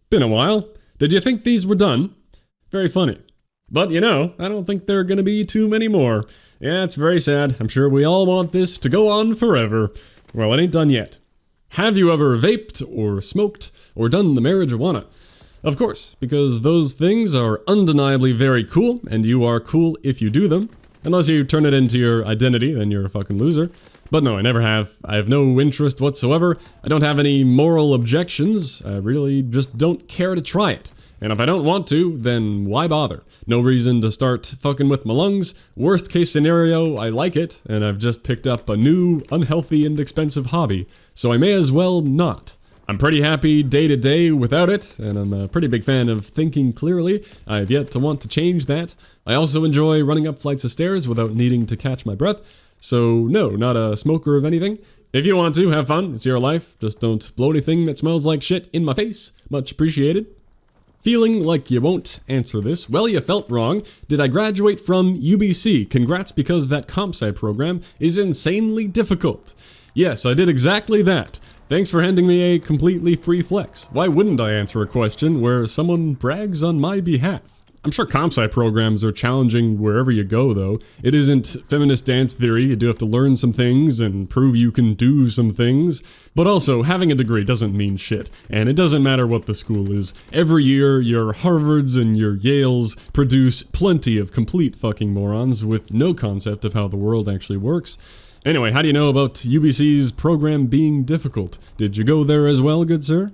Been a while. Did you think these were done? Very funny. But I don't think there are gonna be too many more. Yeah, it's very sad. I'm sure we all want this to go on forever. Well, it ain't done yet. Have you ever vaped, or smoked, or done the marijuana? Of course, because those things are undeniably very cool, and you are cool if you do them. Unless you turn it into your identity, then you're a fucking loser. But no, I never have. I have no interest whatsoever. I don't have any moral objections. I really just don't care to try it. And if I don't want to, then why bother? No reason to start fucking with my lungs. Worst case scenario, I like it, and I've just picked up a new, unhealthy, and expensive hobby. So I may as well not. I'm pretty happy day to day without it, and I'm a pretty big fan of thinking clearly. I've yet to want to change that. I also enjoy running up flights of stairs without needing to catch my breath. So no, not a smoker of anything. If you want to, have fun. It's your life. Just don't blow anything that smells like shit in my face. Much appreciated. Feeling like you won't answer this? Well, you felt wrong. Did I graduate from UBC? Congrats, because that comp sci program is insanely difficult. Yes, I did exactly that. Thanks for handing me a completely free flex. Why wouldn't I answer a question where someone brags on my behalf? I'm sure comp sci programs are challenging wherever you go, though. It isn't feminist dance theory. You do have to learn some things and prove you can do some things. But also, having a degree doesn't mean shit. And it doesn't matter what the school is. Every year, your Harvards and your Yales produce plenty of complete fucking morons with no concept of how the world actually works. Anyway, how do you know about UBC's program being difficult? Did you go there as well, good sir?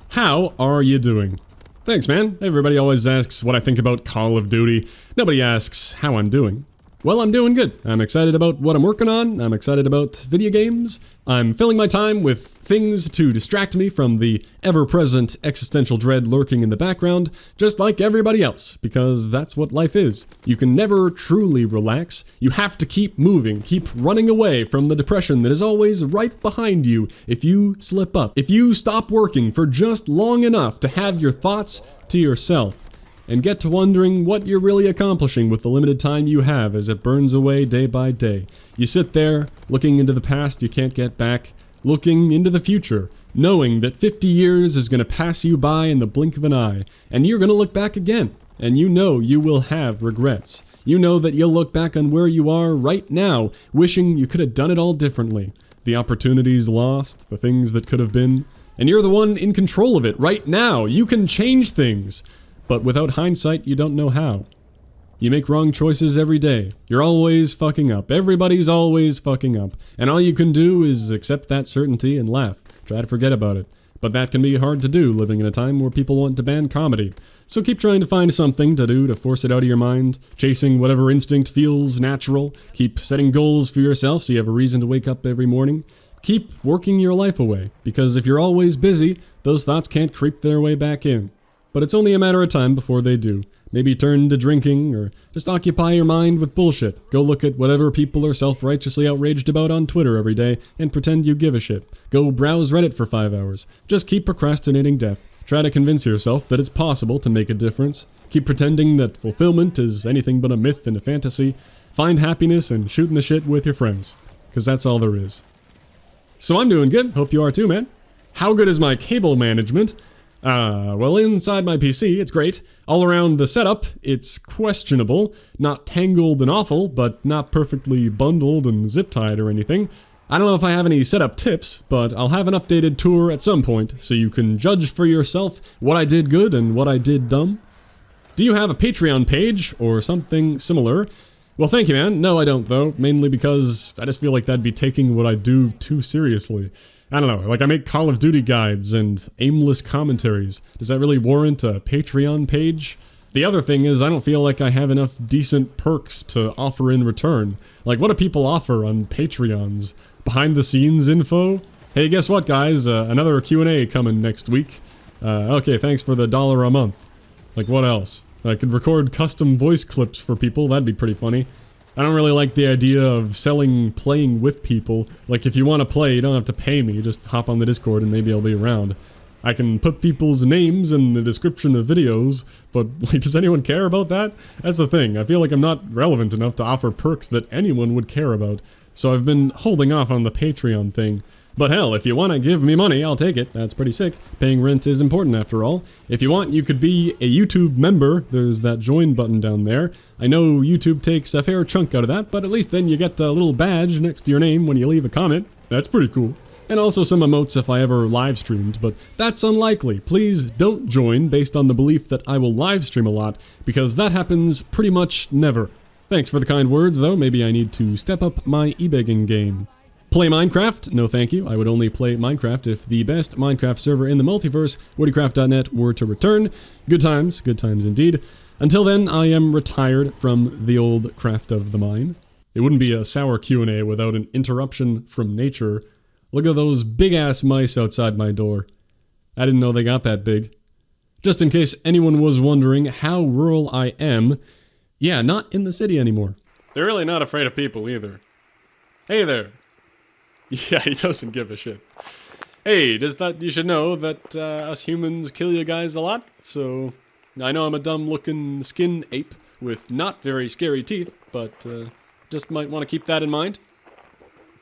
How are you doing? Thanks, man. Everybody always asks what I think about Call of Duty. Nobody asks how I'm doing. Well, I'm doing good. I'm excited about what I'm working on. I'm excited about video games. I'm filling my time with things to distract me from the ever-present existential dread lurking in the background, just like everybody else, because that's what life is. You can never truly relax. You have to keep moving, keep running away from the depression that is always right behind you if you slip up. If you stop working for just long enough to have your thoughts to yourself, and get to wondering what you're really accomplishing with the limited time you have as it burns away day by day. You sit there, looking into the past you can't get back, looking into the future, knowing that 50 years is going to pass you by in the blink of an eye, and you're going to look back again, and you know you will have regrets. You know that you'll look back on where you are right now, wishing you could have done it all differently. The opportunities lost, the things that could have been, and you're the one in control of it right now. You can change things. But without hindsight, you don't know how. You make wrong choices every day. You're always fucking up. Everybody's always fucking up. And all you can do is accept that certainty and laugh. Try to forget about it. But that can be hard to do, living in a time where people want to ban comedy. So keep trying to find something to do to force it out of your mind, chasing whatever instinct feels natural. Keep setting goals for yourself so you have a reason to wake up every morning. Keep working your life away, because if you're always busy, those thoughts can't creep their way back in. But it's only a matter of time before they do. Maybe turn to drinking, or just occupy your mind with bullshit. Go look at whatever people are self-righteously outraged about on Twitter every day, and pretend you give a shit. Go browse Reddit for 5 hours. Just keep procrastinating death. Try to convince yourself that it's possible to make a difference. Keep pretending that fulfillment is anything but a myth and a fantasy. Find happiness in shooting the shit with your friends. Because that's all there is. So I'm doing good. Hope you are too, man. How good is my cable management? Well, inside my PC, it's great. All around the setup, it's questionable. Not tangled and awful, but not perfectly bundled and zip-tied or anything. I don't know if I have any setup tips, but I'll have an updated tour at some point, so you can judge for yourself what I did good and what I did dumb. Do you have a Patreon page, or something similar? Well, thank you, man. No, I don't, though. Mainly because I just feel like that'd be taking what I do too seriously. I don't know, like I make Call of Duty guides and aimless commentaries. Does that really warrant a Patreon page? The other thing is I don't feel like I have enough decent perks to offer in return. Like, what do people offer on Patreons? Behind the scenes info? Hey, guess what, guys? Another Q&A coming next week. Okay, thanks for the $1 a month. Like, what else? I could record custom voice clips for people. That'd be pretty funny. I don't really like the idea of playing with people. Like, if you want to play, you don't have to pay me. Just hop on the Discord and maybe I'll be around. I can put people's names in the description of videos, but, like, does anyone care about that? That's the thing. I feel like I'm not relevant enough to offer perks that anyone would care about. So I've been holding off on the Patreon thing. But hell, if you want to give me money, I'll take it. That's pretty sick. Paying rent is important after all. If you want, you could be a YouTube member. There's that join button down there. I know YouTube takes a fair chunk out of that, but at least then you get a little badge next to your name when you leave a comment. That's pretty cool. And also some emotes if I ever live streamed, but that's unlikely. Please don't join based on the belief that I will live stream a lot, because that happens pretty much never. Thanks for the kind words, though. Maybe I need to step up my e-begging game. Play Minecraft? No thank you. I would only play Minecraft if the best Minecraft server in the multiverse, woodycraft.net, were to return. Good times indeed. Until then, I am retired from the old craft of the mine. It wouldn't be a sour Q&A without an interruption from nature. Look at those big-ass mice outside my door. I didn't know they got that big. Just in case anyone was wondering how rural I am, yeah, not in the city anymore. They're really not afraid of people either. Hey there. Yeah, he doesn't give a shit. Hey, you should know that us humans kill you guys a lot, so I know I'm a dumb-looking skin ape with not very scary teeth, but just might want to keep that in mind.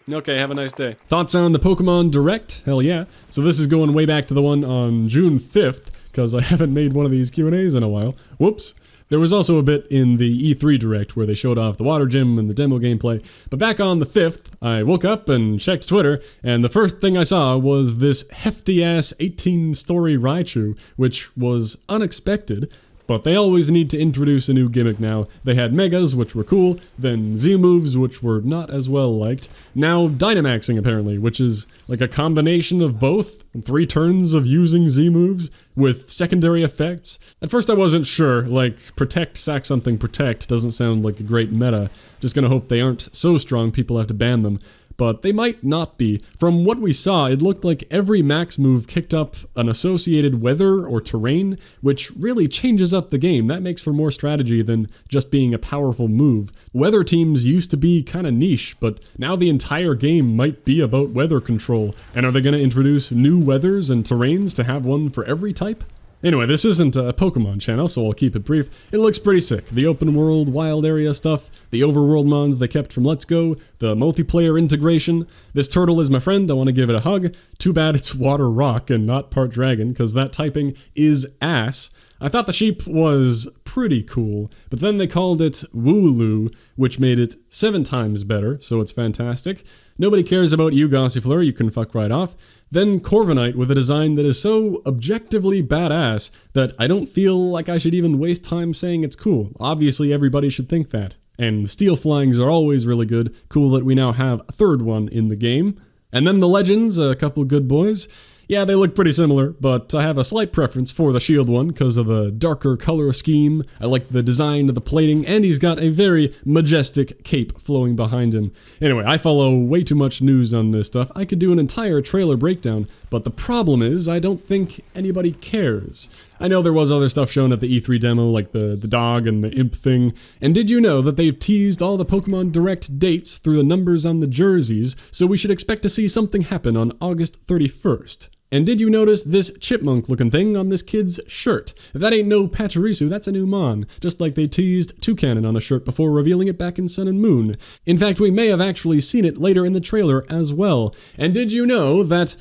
Okay, have a nice day. Thoughts on the Pokemon Direct? Hell yeah. So this is going way back to the one on June 5th, because I haven't made one of these Q&As in a while. Whoops. There was also a bit in the E3 Direct where they showed off the water gym and the demo gameplay, but back on the 5th, I woke up and checked Twitter, and the first thing I saw was this hefty-ass 18-story Raichu, which was unexpected, but they always need to introduce a new gimmick now. They had Megas, which were cool, then Z-moves, which were not as well liked, now Dynamaxing apparently, which is like a combination of both, 3 turns of using Z-moves with secondary effects. At first I wasn't sure, like Protect, Sack Something, Protect doesn't sound like a great meta, just gonna hope they aren't so strong people have to ban them. But they might not be. From what we saw, it looked like every max move kicked up an associated weather or terrain, which really changes up the game. That makes for more strategy than just being a powerful move. Weather teams used to be kinda niche, but now the entire game might be about weather control. And are they gonna introduce new weathers and terrains to have one for every type? Anyway, this isn't a Pokemon channel, so I'll keep it brief. It looks pretty sick. The open world, wild area stuff, the overworld mons they kept from Let's Go, the multiplayer integration. This turtle is my friend, I want to give it a hug. Too bad it's water rock and not part dragon, because that typing is ass. I thought the sheep was pretty cool, but then they called it Wooloo, which made it 7 times better, so it's fantastic. Nobody cares about you, Gossifleur, you can fuck right off. Then Corviknight with a design that is so objectively badass that I don't feel like I should even waste time saying it's cool. Obviously everybody should think that. And Steel Flyings are always really good. Cool that we now have a 3rd one in the game. And then the Legends, a couple good boys. Yeah, they look pretty similar, but I have a slight preference for the Shield one because of the darker color scheme. I like the design of the plating, and he's got a very majestic cape flowing behind him. Anyway, I follow way too much news on this stuff. I could do an entire trailer breakdown, but the problem is I don't think anybody cares. I know there was other stuff shown at the E3 demo, like the dog and the imp thing. And did you know that they've teased all the Pokemon Direct dates through the numbers on the jerseys, so we should expect to see something happen on August 31st? And did you notice this chipmunk-looking thing on this kid's shirt? That ain't no Pachirisu, that's a new Mon, just like they teased Toucannon on a shirt before revealing it back in Sun and Moon. In fact, we may have actually seen it later in the trailer as well. And did you know that...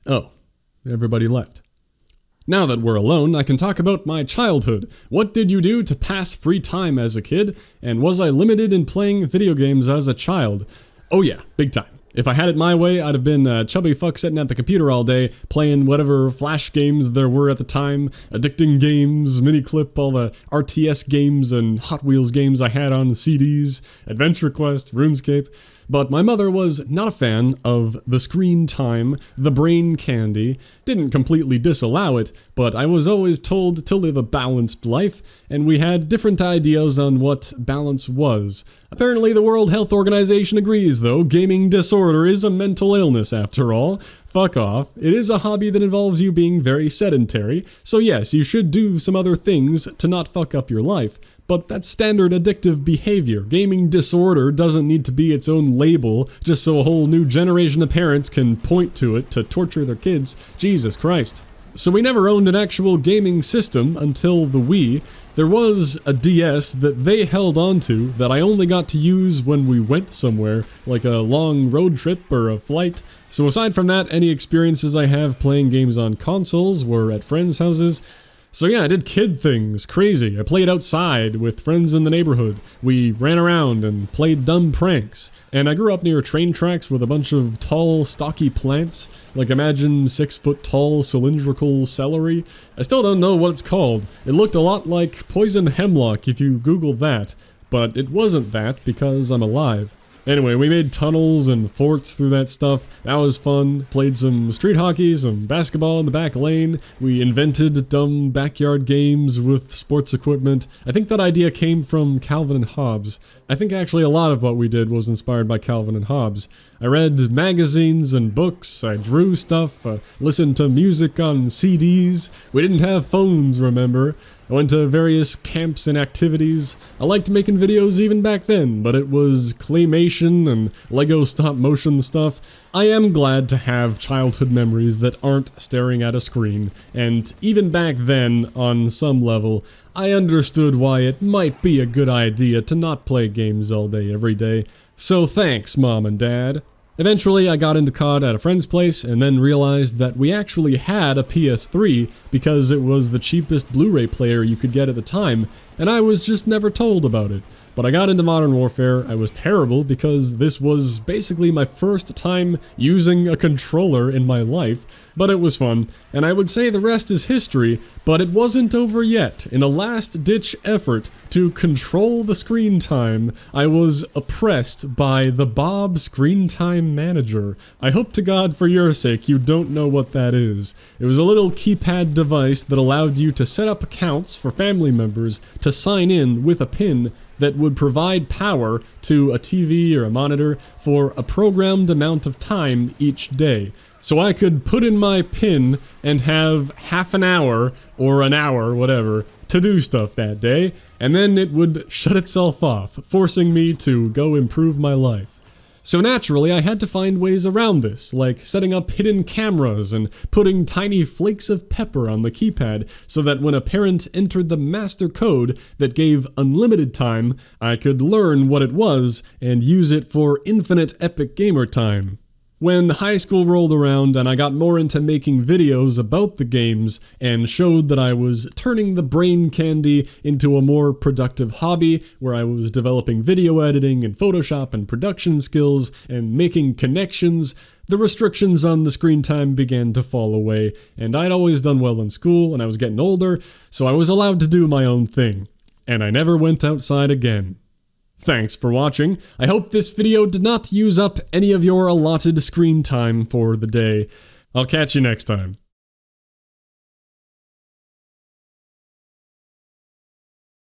Oh, everybody left. Now that we're alone, I can talk about my childhood. What did you do to pass free time as a kid? And was I limited in playing video games as a child? Oh yeah, big time. If I had it my way, I'd have been a chubby fuck sitting at the computer all day, playing whatever Flash games there were at the time, addicting games, Miniclip, all the RTS games and Hot Wheels games I had on CDs, Adventure Quest, RuneScape. But my mother was not a fan of the screen time, the brain candy, didn't completely disallow it, but I was always told to live a balanced life, and we had different ideas on what balance was. Apparently the World Health Organization agrees, though. Gaming disorder is a mental illness, after all. Fuck off. It is a hobby that involves you being very sedentary, so yes, you should do some other things to not fuck up your life. But that's standard addictive behavior. Gaming disorder doesn't need to be its own label just so a whole new generation of parents can point to it to torture their kids. Jesus Christ. So we never owned an actual gaming system until the Wii. there was a DS that they held onto that I only got to use when we went somewhere, like a long road trip or a flight. So aside from that, any experiences I have playing games on consoles were at friends' houses. So yeah, I did kid things, crazy. I played outside with friends in the neighborhood. We ran around and played dumb pranks. And I grew up near train tracks with a bunch of tall, stocky plants. Like imagine 6-foot tall cylindrical celery. I still don't know what it's called. It looked a lot like poison hemlock if you Google that. But it wasn't that because I'm alive. Anyway, we made tunnels and forts through that stuff. That was fun. Played some street hockey, some basketball in the back lane. We invented dumb backyard games with sports equipment. I think that idea came from Calvin and Hobbes. I think actually a lot of what we did was inspired by Calvin and Hobbes. I read magazines and books, I drew stuff, listened to music on CDs. We didn't have phones, remember? I went to various camps and activities. I liked making videos even back then, but it was claymation and Lego stop-motion stuff. I am glad to have childhood memories that aren't staring at a screen, and even back then, on some level, I understood why it might be a good idea to not play games all day every day. So thanks, Mom and Dad. Eventually, I got into COD at a friend's place and then realized that we actually had a PS3 because it was the cheapest Blu-ray player you could get at the time, and I was just never told about it. But I got into Modern Warfare. I was terrible because this was basically my first time using a controller in my life, but it was fun, and I would say the rest is history, but it wasn't over yet. In a last-ditch effort to control the screen time, I was oppressed by the Bob Screen Time Manager. I hope to God for your sake you don't know what that is. It was a little keypad device that allowed you to set up accounts for family members to sign in with a PIN that would provide power to a TV or a monitor for a programmed amount of time each day. So I could put in my PIN and have half an hour, or an hour, whatever, to do stuff that day, and then it would shut itself off, forcing me to go improve my life. So naturally, I had to find ways around this, like setting up hidden cameras and putting tiny flakes of pepper on the keypad so that when a parent entered the master code that gave unlimited time, I could learn what it was and use it for infinite epic gamer time. When high school rolled around and I got more into making videos about the games and showed that I was turning the brain candy into a more productive hobby where I was developing video editing and Photoshop and production skills and making connections, the restrictions on the screen time began to fall away, and I'd always done well in school and I was getting older, so I was allowed to do my own thing. And I never went outside again. Thanks for watching. I hope this video did not use up any of your allotted screen time for the day. I'll catch you next time.